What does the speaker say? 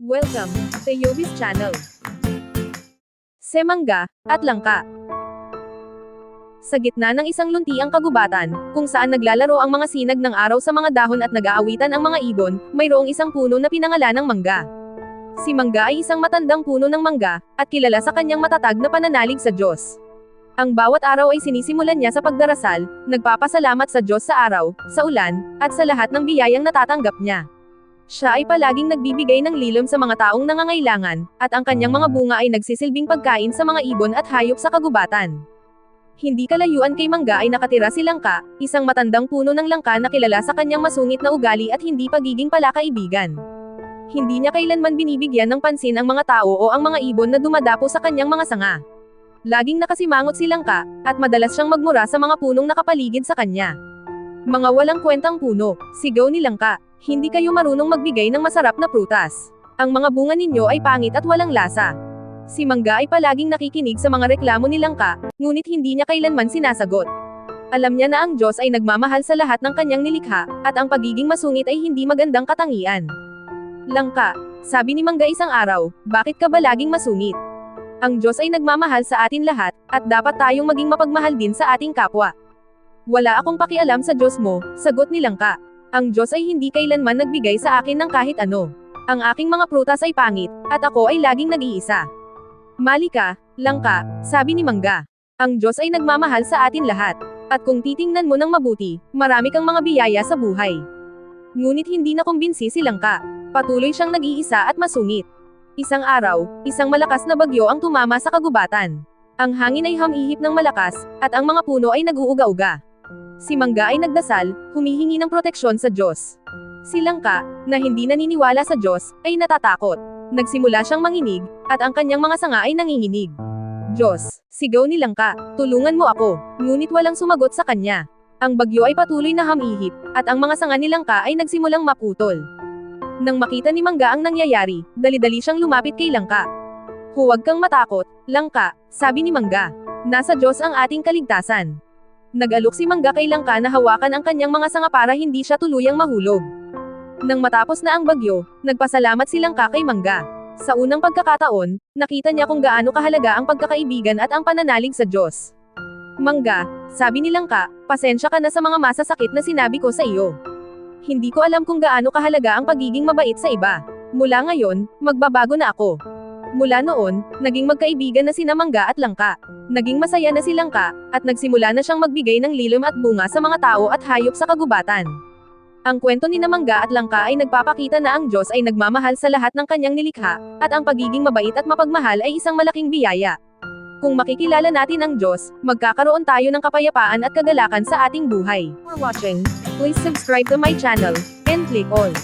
Welcome to Yobis Channel. Semangga at Langka. Sa gitna ng isang luntiang kagubatan, kung saan naglalaro ang mga sinag ng araw sa mga dahon at nag-aawitan ang mga ibon, mayroong isang puno na pinangalanang mangga. Si Mangga ay isang matandang puno ng mangga, at kilala sa kanyang matatag na pananalig sa Diyos. Ang bawat araw ay sinisimulan niya sa pagdarasal, nagpapasalamat sa Diyos sa araw, sa ulan, at sa lahat ng biyayang natatanggap niya. Siya ay palaging nagbibigay ng lilom sa mga taong nangangailangan, at ang kanyang mga bunga ay nagsisilbing pagkain sa mga ibon at hayop sa kagubatan. Hindi kalayuan kay Mangga ay nakatira si Langka, isang matandang puno ng langka na kilala sa kanyang masungit na ugali at hindi pagiging palakaibigan. Hindi niya kailanman binibigyan ng pansin ang mga tao o ang mga ibon na dumadapo sa kanyang mga sanga. Laging nakasimangot si Langka, at madalas siyang magmura sa mga punong nakapaligid sa kanya. Mga walang kwentang puno, sigaw ni Langka, hindi kayo marunong magbigay ng masarap na prutas. Ang mga bunga ninyo ay pangit at walang lasa. Si Mangga ay palaging nakikinig sa mga reklamo ni Langka, ngunit hindi niya kailanman sinasagot. Alam niya na ang Diyos ay nagmamahal sa lahat ng kanyang nilikha, at ang pagiging masungit ay hindi magandang katangian. Langka, sabi ni Mangga isang araw, bakit ka ba laging masungit? Ang Diyos ay nagmamahal sa atin lahat, at dapat tayong maging mapagmahal din sa ating kapwa. Wala akong pakialam sa Diyos mo, sagot ni Langka. Ang Diyos ay hindi kailanman nagbigay sa akin ng kahit ano. Ang aking mga prutas ay pangit, at ako ay laging nag-iisa. Mali ka, Langka, sabi ni Mangga. Ang Diyos ay nagmamahal sa atin lahat. At kung titingnan mo ng mabuti, marami kang mga biyaya sa buhay. Ngunit hindi nakumbinsi si Langka. Patuloy siyang nag-iisa at masungit. Isang araw, isang malakas na bagyo ang tumama sa kagubatan. Ang hangin ay humihip ng malakas, at ang mga puno ay nag-uuga-uga. Si Mangga ay nagdasal, humihingi ng proteksyon sa Diyos. Si Langka, na hindi naniniwala sa Diyos, ay natatakot. Nagsimula siyang manginig, at ang kanyang mga sanga ay nanginginig. Diyos, sigaw ni Langka, tulungan mo ako, ngunit walang sumagot sa kanya. Ang bagyo ay patuloy na humihip, at ang mga sanga ni Langka ay nagsimulang maputol. Nang makita ni Mangga ang nangyayari, dali-dali siyang lumapit kay Langka. Huwag kang matakot, Langka, sabi ni Mangga. Nasa Diyos ang ating kaligtasan. Nag-alok si Mangga kay Langka na hawakan ang kanyang mga sanga para hindi siya tuluyang mahulog. Nang matapos na ang bagyo, nagpasalamat si Langka kay Mangga. Sa unang pagkakataon, nakita niya kung gaano kahalaga ang pagkakaibigan at ang pananalig sa Diyos. Mangga, sabi ni Langka, pasensya ka na sa mga masasakit na sinabi ko sa iyo. Hindi ko alam kung gaano kahalaga ang pagiging mabait sa iba. Mula ngayon, magbabago na ako. Mula noon, naging magkaibigan na sina Mangga at Langka. Naging masaya na si Langka, at nagsimula na siyang magbigay ng lilom at bunga sa mga tao at hayop sa kagubatan. Ang kwento ni Mangga at Langka ay nagpapakita na ang Diyos ay nagmamahal sa lahat ng kanyang nilikha, at ang pagiging mabait at mapagmahal ay isang malaking biyaya. Kung makikilala natin ang Diyos, magkakaroon tayo ng kapayapaan at kagalakan sa ating buhay. For watching, please subscribe to my channel, and click all.